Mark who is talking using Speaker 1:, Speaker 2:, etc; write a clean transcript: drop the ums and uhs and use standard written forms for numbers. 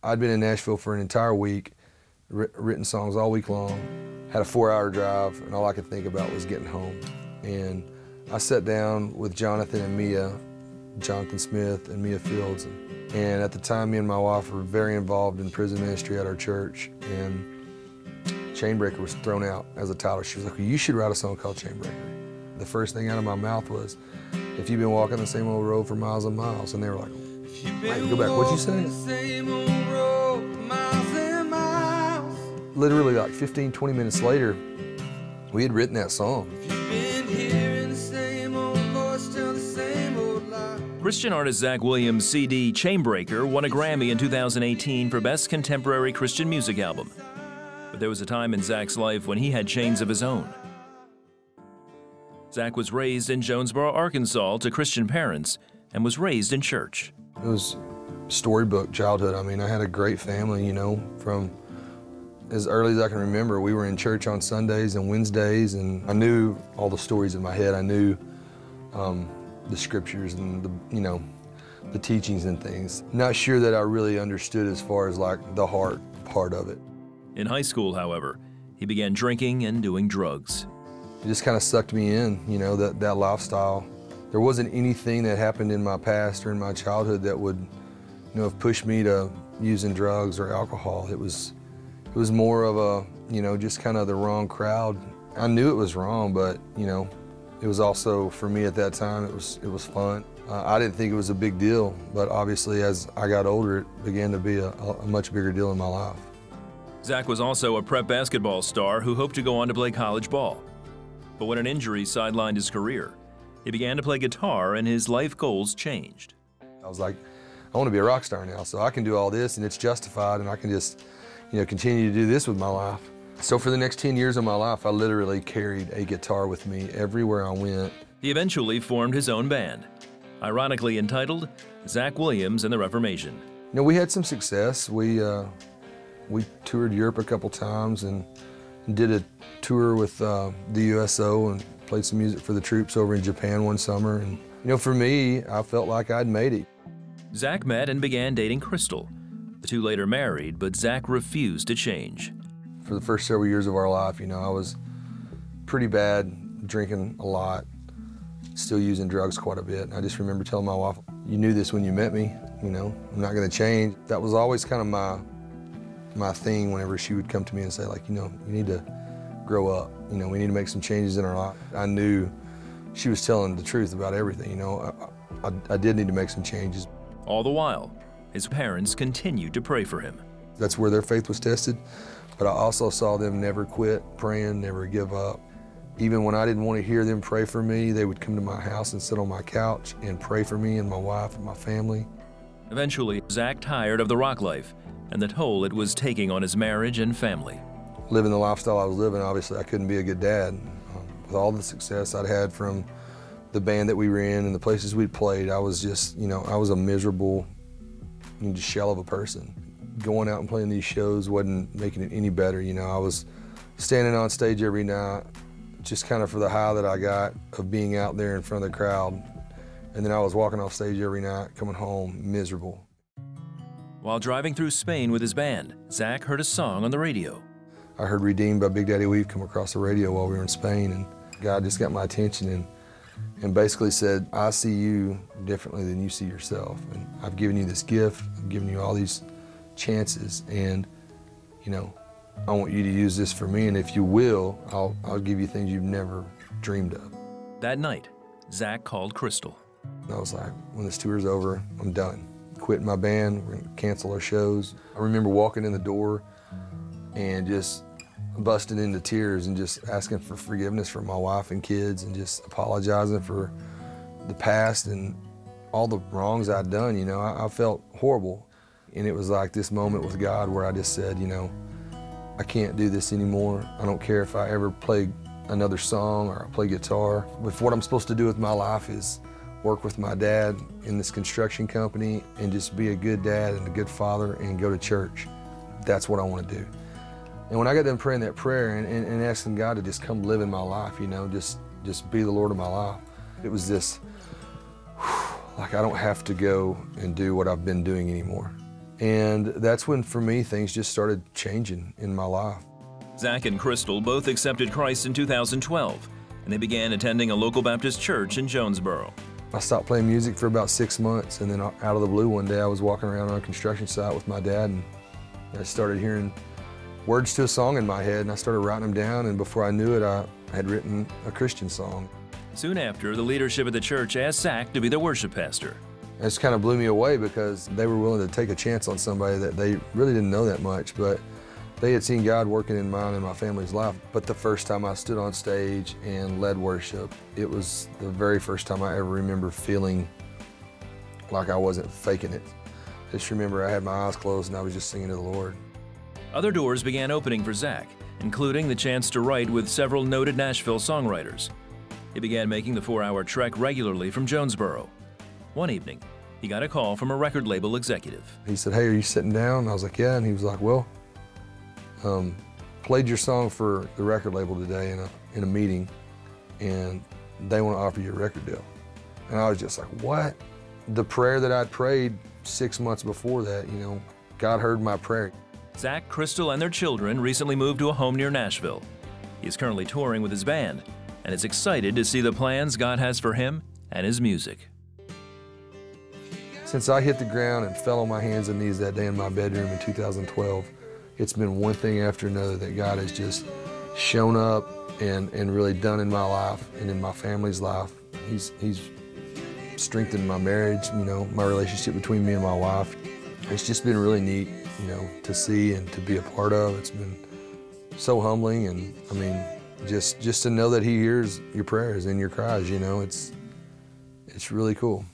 Speaker 1: I'd been in Nashville for an entire week, written songs all week long, had a 4-hour drive, and all I could think about was getting home. And I sat down with Jonathan and Mia, Jonathan Smith and Mia Fields. And at the time, me and my wife were very involved in prison ministry at our church, and Chainbreaker was thrown out as a title. She was like, well, you should write a song called Chainbreaker. The first thing out of my mouth was, if you've been walking the same old road for miles and miles. And they were like, Mike, go back, what'd you say? Literally like 15, 20 minutes later, we had written that song.
Speaker 2: Christian artist Zach Williams' CD Chainbreaker won a Grammy in 2018 for Best Contemporary Christian Music Album. But there was a time in Zach's life when he had chains of his own. Zach was raised in Jonesboro, Arkansas to Christian parents and was raised in church.
Speaker 1: It was storybook childhood. I mean, I had a great family, you know, from as early as I can remember. We were in church on Sundays and Wednesdays, and I knew all the stories in my head. I knew the scriptures and the teachings and things. Not sure that I really understood as far as like the heart part of it.
Speaker 2: In high school, however, he began drinking and doing drugs.
Speaker 1: It just kind of sucked me in, you know, that lifestyle. There wasn't anything that happened in my past or in my childhood that would, you know, have pushed me to using drugs or alcohol. It was more of a, you know, just kind of the wrong crowd. I knew it was wrong, but, you know, it was also, for me at that time, it was fun. I didn't think it was a big deal, but obviously as I got older, it began to be a much bigger deal in my life.
Speaker 2: Zach was also a prep basketball star who hoped to go on to play college ball. But when an injury sidelined his career, he began to play guitar and his life goals changed.
Speaker 1: I was like, I want to be a rock star now, so I can do all this and it's justified, and I can just, you know, continue to do this with my life. So for the next 10 years of my life, I literally carried a guitar with me everywhere I went.
Speaker 2: He eventually formed his own band, ironically entitled Zach Williams and the Reformation.
Speaker 1: You know, we had some success. We toured Europe a couple times and did a tour with the USO and played some music for the troops over in Japan one summer. And, you know, for me, I felt like I'd made it.
Speaker 2: Zach met and began dating Crystal. The two later married, but Zach refused to change.
Speaker 1: For the first several years of our life, you know, I was pretty bad, drinking a lot, still using drugs quite a bit. And I just remember telling my wife, you knew this when you met me, you know, I'm not gonna change. That was always kind of my thing whenever she would come to me and say, like, you know, you need to grow up, you know, we need to make some changes in our life. I knew she was telling the truth about everything, you know. I did need to make some changes.
Speaker 2: All the while, his parents continued to pray for him.
Speaker 1: That's where their faith was tested. But I also saw them never quit praying, never give up. Even when I didn't want to hear them pray for me, they would come to my house and sit on my couch and pray for me and my wife and my family.
Speaker 2: Eventually, Zach tired of the rock life and the toll it was taking on his marriage and family.
Speaker 1: Living the lifestyle I was living, obviously I couldn't be a good dad. With all the success I'd had from the band that we were in and the places we'd played, I was just, you know, I was a miserable, just shell of a person. Going out and playing these shows wasn't making it any better, you know. I was standing on stage every night, just kind of for the high that I got of being out there in front of the crowd. And then I was walking off stage every night, coming home miserable.
Speaker 2: While driving through Spain with his band, Zach heard a song on the radio.
Speaker 1: I heard Redeemed by Big Daddy Weave come across the radio while we were in Spain, and God just got my attention and basically said, I see you differently than you see yourself. And I've given you this gift, I've given you all these chances, and, you know, I want you to use this for me, and if you will, I'll give you things you've never dreamed of.
Speaker 2: That night, Zach called Crystal.
Speaker 1: And I was like, when this tour's over, I'm done. Quitting my band, we're gonna cancel our shows. I remember walking in the door and just busting into tears and just asking for forgiveness from my wife and kids and just apologizing for the past and all the wrongs I'd done, you know. I felt horrible. And it was like this moment with God where I just said, you know, I can't do this anymore. I don't care if I ever play another song or I play guitar. If what I'm supposed to do with my life is work with my dad in this construction company and just be a good dad and a good father and go to church, that's what I want to do. And when I got done praying that prayer and asking God to just come live in my life, you know, just be the Lord of my life, it was this, like, I don't have to go and do what I've been doing anymore. And that's when, for me, things just started changing in my life.
Speaker 2: Zach and Crystal both accepted Christ in 2012, and they began attending a local Baptist church in Jonesboro.
Speaker 1: I stopped playing music for about 6 months, and then out of the blue one day I was walking around on a construction site with my dad, and I started hearing words to a song in my head, and I started writing them down, and before I knew it, I had written a Christian song.
Speaker 2: Soon after, the leadership of the church asked Zach to be the worship pastor.
Speaker 1: It just kind of blew me away because they were willing to take a chance on somebody that they really didn't know that much, but they had seen God working in mine and my family's life. But the first time I stood on stage and led worship, it was the very first time I ever remember feeling like I wasn't faking it. Just remember I had my eyes closed and I was just singing to the Lord.
Speaker 2: Other doors began opening for Zach, including the chance to write with several noted Nashville songwriters. He began making the 4-hour trek regularly from Jonesboro. One evening, he got a call from a record label executive.
Speaker 1: He said, "Hey, are you sitting down?" I was like, "Yeah," and he was like, "Well, played your song for the record label today in a meeting, and they want to offer you a record deal." And I was just like, what? The prayer that I'd prayed 6 months before that, you know, God heard my prayer.
Speaker 2: Zach, Crystal, and their children recently moved to a home near Nashville. He is currently touring with his band and is excited to see the plans God has for him and his music.
Speaker 1: Since I hit the ground and fell on my hands and knees that day in my bedroom in 2012, it's been one thing after another that God has just shown up and really done in my life and in my family's life. He's strengthened my marriage, you know, my relationship between me and my wife. It's just been really neat, you know, to see and to be a part of. It's been so humbling, and I mean, just to know that He hears your prayers and your cries, you know, it's really cool.